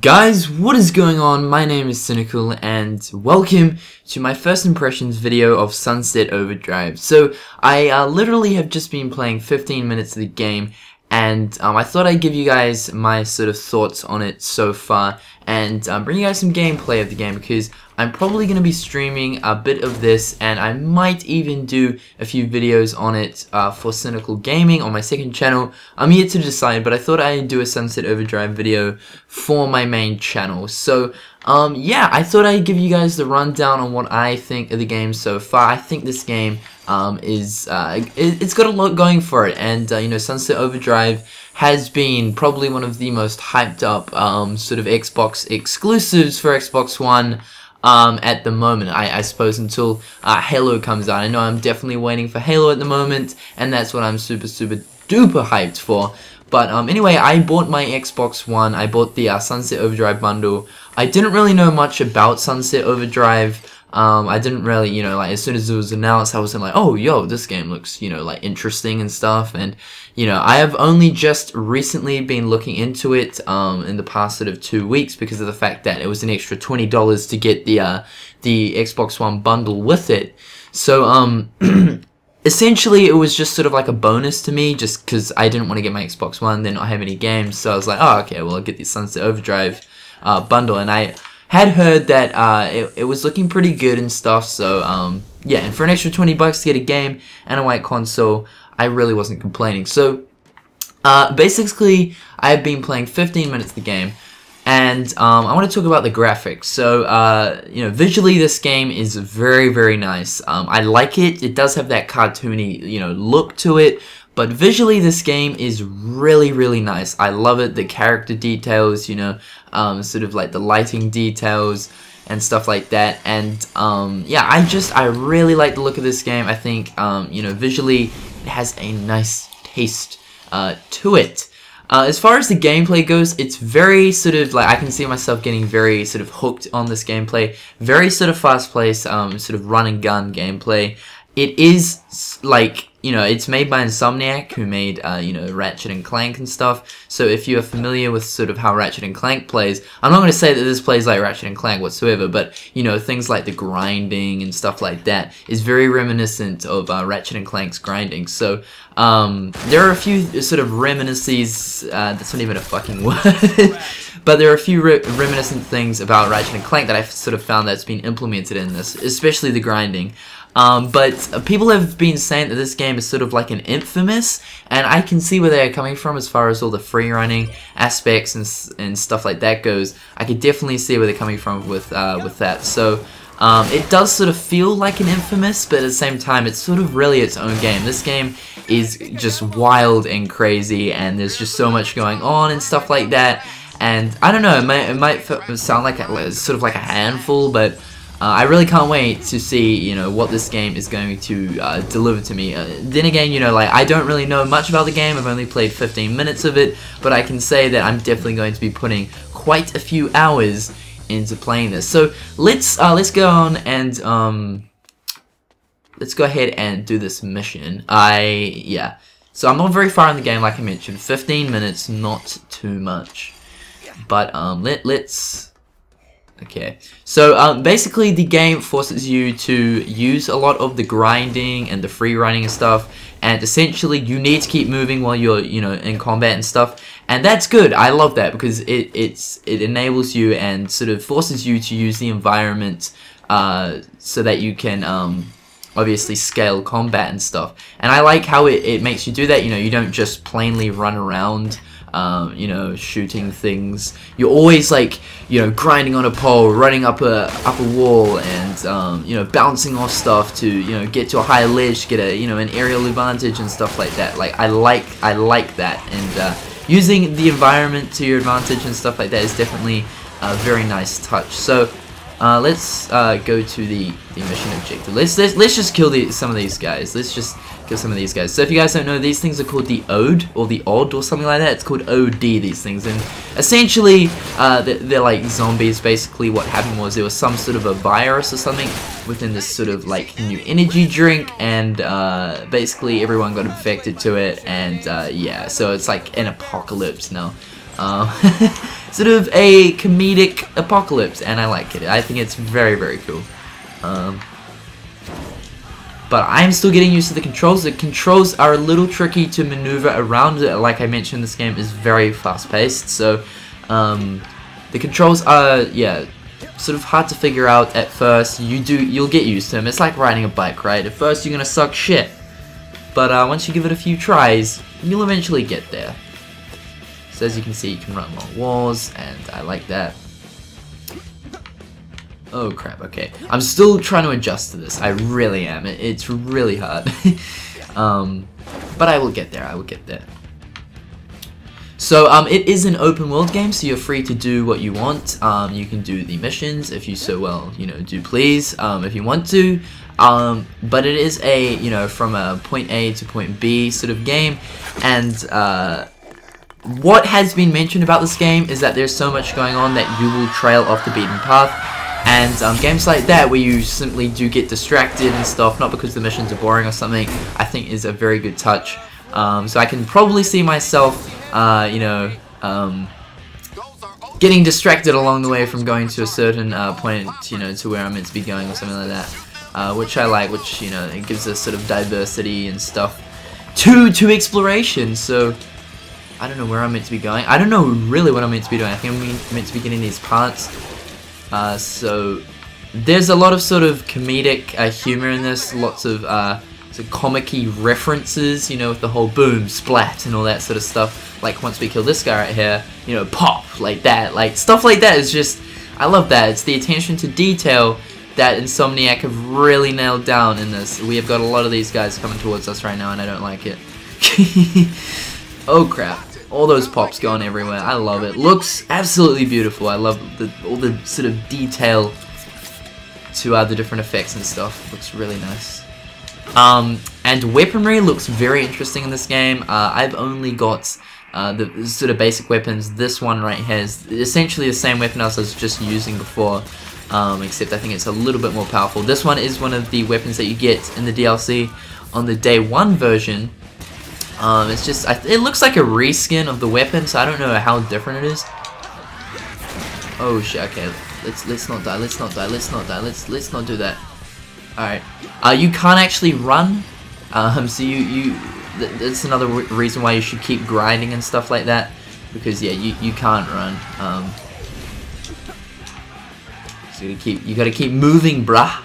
Guys, what is going on? My name is Cynnnical and welcome to my first impressions video of Sunset Overdrive. So, I literally have just been playing 15 minutes of the game and I thought I'd give you guys my sort of thoughts on it so far and bring you guys some gameplay of the game because I'm probably going to be streaming a bit of this and I might even do a few videos on it for Cynnnical Gaming on my second channel. I'm yet to decide, but I thought I'd do a Sunset Overdrive video for my main channel. So, yeah, I thought I'd give you guys the rundown on what I think of the game so far. I think this game it's got a lot going for it, and you know, Sunset Overdrive has been probably one of the most hyped up sort of Xbox exclusives for Xbox One at the moment, I suppose, until Halo comes out. I know I'm definitely waiting for Halo at the moment, and that's what I'm super duper hyped for. But anyway, I bought my Xbox One. I bought the Sunset Overdrive bundle. I didn't really know much about Sunset Overdrive. I didn't really, you know, like, as soon as it was announced, I wasn't like, oh, yo, this game looks, you know, like, interesting and stuff, and, you know, I have only just recently been looking into it, in the past sort of 2 weeks, because of the fact that it was an extra $20 to get the Xbox One bundle with it. So, essentially, it was just sort of like a bonus to me, just because I didn't want to get my Xbox One, then not have any games, so I was like, oh, okay, well, I'll get the Sunset Overdrive, bundle, and I had heard that it was looking pretty good and stuff, so yeah, and for an extra $20 to get a game and a white console, I really wasn't complaining. So basically, I've been playing 15 minutes of the game, and I want to talk about the graphics. So you know, visually this game is very nice. I like it. It does have that cartoony, you know, look to it. But visually, this game is really nice. I love it. The character details, you know, sort of like the lighting details and stuff like that. And yeah, I really like the look of this game. I think, you know, visually, it has a nice taste to it. As far as the gameplay goes, it's very sort of like, I can see myself getting very sort of hooked on this gameplay. Very sort of fast-paced, sort of run and gun gameplay. It is like, you know, it's made by Insomniac, who made, you know, Ratchet and Clank and stuff. So if you're familiar with sort of how Ratchet and Clank plays, I'm not going to say that this plays like Ratchet and Clank whatsoever, but, you know, things like the grinding and stuff like that is very reminiscent of Ratchet and Clank's grinding. So there are a few sort of reminiscences, that's not even a fucking word, but there are a few reminiscent things about Ratchet and Clank that I've sort of found that's been implemented in this, especially the grinding. But people have been saying that this game is sort of like an Infamous, and I can see where they're coming from as far as all the free running aspects and stuff like that goes. I could definitely see where they're coming from with that. So it does sort of feel like an Infamous, but at the same time, it's sort of really its own game. This game is just wild and crazy, and there's just so much going on and stuff like that. And I don't know, it might sound like sort of like a handful, but I really can't wait to see, you know, what this game is going to deliver to me. Then again, you know, like, I don't really know much about the game. I've only played 15 minutes of it, but I can say that I'm definitely going to be putting quite a few hours into playing this. So let's go on and let's go ahead and do this mission. Yeah. So I'm not very far in the game, like I mentioned. 15 minutes, not too much. But let's. Okay, so basically the game forces you to use a lot of the grinding and the free running and stuff, and essentially you need to keep moving while you're, you know, in combat and stuff, and that's good. I love that because it enables you and sort of forces you to use the environment so that you can obviously scale combat and stuff, and I like how it makes you do that. You know, you don't just plainly run around you know, shooting things. You're always like, you know, grinding on a pole, running up a wall, and you know, bouncing off stuff to, you know, get to a higher ledge, get a, you know, an aerial advantage and stuff like that. Like, I like that, and using the environment to your advantage and stuff like that is definitely a very nice touch. So let's go to the mission objective. Let's just kill some of these guys. Let's just kill some of these guys. So if you guys don't know, these things are called the Ode, or the Odd, or something like that. It's called OD, these things. And essentially, they're like zombies. Basically, what happened was there was some sort of a virus or something within this sort of like new energy drink, and basically everyone got infected to it, and yeah, so it's like an apocalypse now. sort of a comedic apocalypse, and I like it. I think it's very, very cool. But I'm still getting used to the controls. The controls are a little tricky to maneuver around. Like I mentioned, this game is very fast-paced, so the controls are, yeah, sort of hard to figure out at first. You'll get used to them. It's like riding a bike, right? At first, you're gonna suck shit, but once you give it a few tries, you'll eventually get there. So as you can see, you can run long walls, and I like that. Oh crap, okay. I'm still trying to adjust to this. I really am. It's really hard. But I will get there. I will get there. So it is an open world game, so you're free to do what you want. You can do the missions if you so well, do please, if you want to. But it is a, from a point A to point B sort of game, and what has been mentioned about this game is that there's so much going on that you will trail off the beaten path. And games like that, where you simply do get distracted and stuff, not because the missions are boring or something, I think is a very good touch. So I can probably see myself, getting distracted along the way from going to a certain point, to where I'm meant to be going or something like that. Which I like, which, it gives us sort of diversity and stuff to exploration. So I don't know where I'm meant to be going. I don't know really what I'm meant to be doing. I think I'm meant to be getting these parts. So there's a lot of sort of comedic humor in this, lots of sort of comic-y references, with the whole boom, splat, and all that sort of stuff. Like once we kill this guy right here, pop, like that, like stuff like that is just, I love that. It's the attention to detail that Insomniac have really nailed down in this. We have got a lot of these guys coming towards us right now, and I don't like it. Oh crap. All those pops going everywhere. I love it. Looks absolutely beautiful. I love all the sort of detail to the different effects and stuff. Looks really nice. And weaponry looks very interesting in this game. I've only got the sort of basic weapons. This one right here is essentially the same weapon as I was just using before, except I think it's a little bit more powerful. This one is one of the weapons that you get in the DLC on the day 1 version. It's just, it looks like a reskin of the weapon, so I don't know how different it is. Oh shit, okay, let's not die, let's not die, let's not die, let's not do that. Alright, you can't actually run, so that's another reason why you should keep grinding and stuff like that, because yeah, you can't run. So you gotta keep moving, bruh.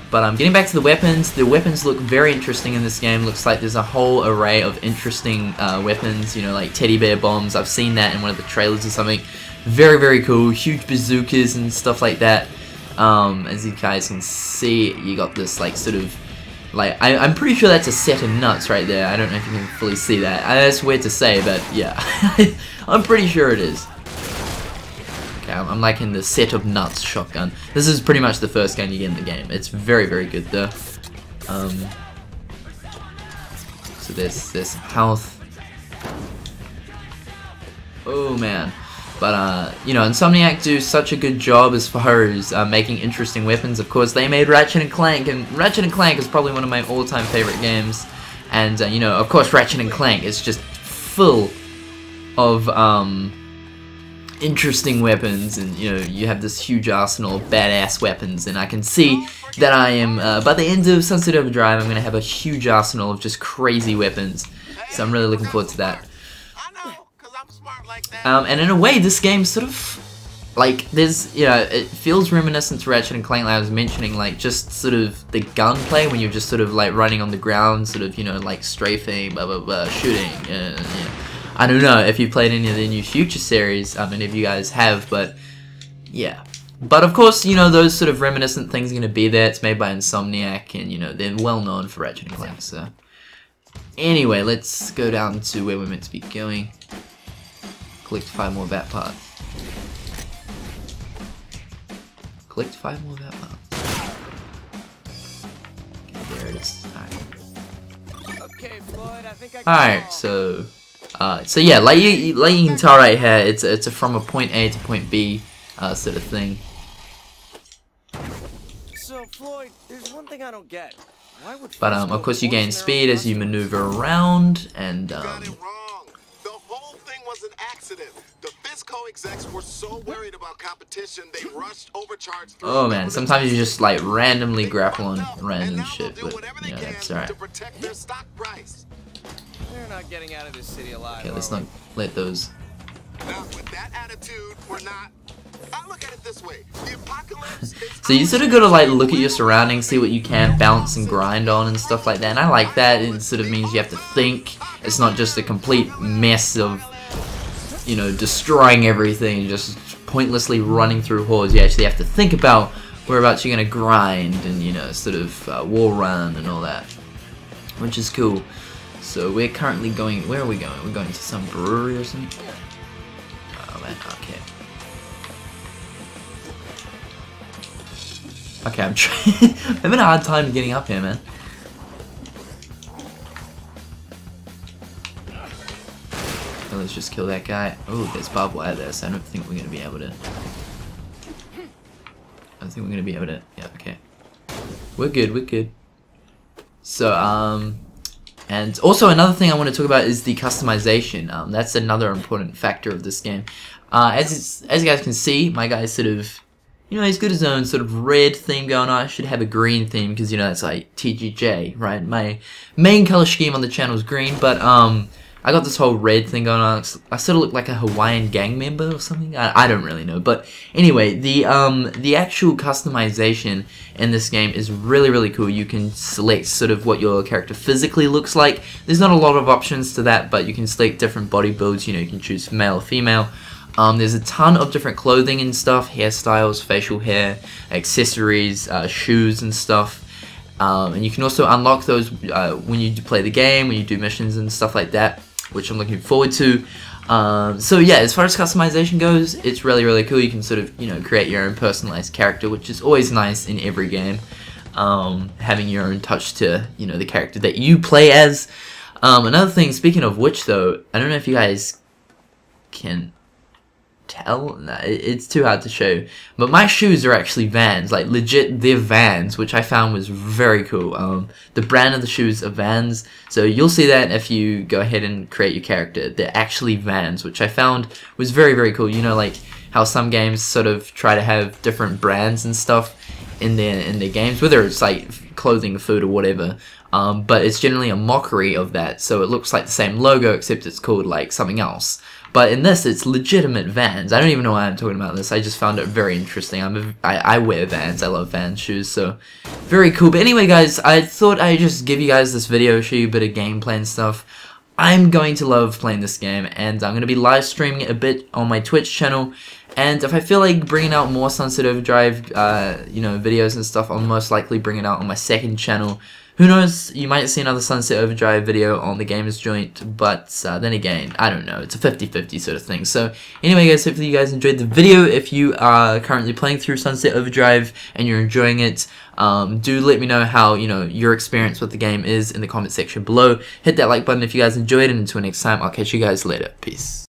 But getting back to the weapons look very interesting in this game. Looks like there's a whole array of interesting weapons, like teddy bear bombs. I've seen that in one of the trailers or something. Very, very cool. Huge bazookas and stuff like that. As you guys can see, you got this sort of, I'm pretty sure that's a set of nuts right there. I don't know if you can fully see that. That's weird to say, but yeah. I'm pretty sure it is. I'm liking the set of nuts shotgun. This is pretty much the first gun you get in the game. It's very, very good though. So there's some health. Oh man. But Insomniac do such a good job as far as making interesting weapons. Of course, they made Ratchet & Clank, and Ratchet & Clank is probably one of my all-time favorite games. And of course, Ratchet & Clank is just full of interesting weapons, and you have this huge arsenal of badass weapons, and I can see that I am by the end of Sunset Overdrive I'm gonna have a huge arsenal of just crazy weapons, so I'm really looking forward to that. And in a way this game sort of there's it feels reminiscent to Ratchet & Clank, like I was mentioning, just sort of the gunplay when you're just sort of running on the ground, sort of strafing, blah blah blah, shooting, I don't know if you played any of the new Future series, many of you guys have, but yeah. But of course, those sort of reminiscent things are going to be there. It's made by Insomniac, and they're well known for Ratchet & Clank, so. Anyway, let's go down to where we're meant to be going. Collect 5 more bat parts. Collect 5 more bat parts. Okay, there it is. Alright. Okay, Floyd, I think Alright, so yeah, like you can tell right here, it's from a point A to point B sort of thing. So Floyd, there's one thing I don't get. Why would But of course you gain speed as you maneuver around, and Got it wrong. The whole thing was an accident. The Fisco execs were so worried about competition, they rushed overcharged. Oh man, sometimes you just like randomly grapple on random shit, but yeah, that's alright. To protect their stock price. They're not getting out of this city alive. Okay, let's not let those. Now, with that attitude, we're not. I look at it this way: the apocalypse is So you sort of gotta like look at your surroundings, see what you can bounce and grind on and stuff like that. And I like that. It sort of means you have to think. It's not just a complete mess of, you know, destroying everything and just pointlessly running through hordes. You actually have to think about whereabouts you're gonna grind and, you know, sort of wall run and all that, which is cool. So we're currently going. Where are we going? We're going to some brewery or something. Oh man, okay. Okay, I'm having a hard time getting up here, man. Oh, let's just kill that guy. Oh, there's barbed wire there, so I don't think we're gonna be able to. I don't think we're gonna be able to. Yeah, okay. We're good. We're good. So, and also another thing I want to talk about is the customization. That's another important factor of this game. As you guys can see, my guy's sort of, you know, he's got his own sort of red theme going on. I should have a green theme because, you know, that's like TGJ, right? My main color scheme on the channel is green, but I got this whole red thing going on. I sort of look like a Hawaiian gang member or something. I don't really know, but anyway, the actual customization in this game is really, really cool. You can select sort of what your character physically looks like. There's not a lot of options to that, but you can select different body builds. You know, you can choose male or female. There's a ton of different clothing and stuff, hairstyles, facial hair, accessories, shoes and stuff. And you can also unlock those when you play the game, when you do missions and stuff like that, which I'm looking forward to. So yeah, as far as customization goes, it's really, really cool. You can sort of, you know, create your own personalized character, which is always nice in every game. Having your own touch to, you know, the character that you play as. Another thing, speaking of which though, I don't know if you guys can tell. Nah, it's too hard to show, but my shoes are actually Vans, like legit, they're Vans, which I found was very cool. The brand of the shoes are Vans, so you'll see that if you go ahead and create your character. They're actually Vans, which I found was very, very cool. You know, like how some games sort of try to have different brands and stuff in their games, whether it's like clothing, food, or whatever. But it's generally a mockery of that, so it looks like the same logo except it's called like something else. But in this, it's legitimate Vans. I don't even know why I'm talking about this. I just found it very interesting. I wear Vans. I love Vans shoes, so very cool. But anyway, guys, I thought I'd just give you guys this video, show you a bit of gameplay and stuff. I'm going to love playing this game, and I'm going to be live streaming it a bit on my Twitch channel. And if I feel like bringing out more Sunset Overdrive, you know, videos and stuff, I'll most likely bring it out on my second channel. Who knows, you might see another Sunset Overdrive video on the Gamers Joint, but then again, I don't know, it's a 50-50 sort of thing. So anyway guys, hopefully you guys enjoyed the video. If you are currently playing through Sunset Overdrive and you're enjoying it, do let me know how, you know, your experience with the game is in the comment section below. Hit that like button if you guys enjoyed, and until next time, I'll catch you guys later. Peace.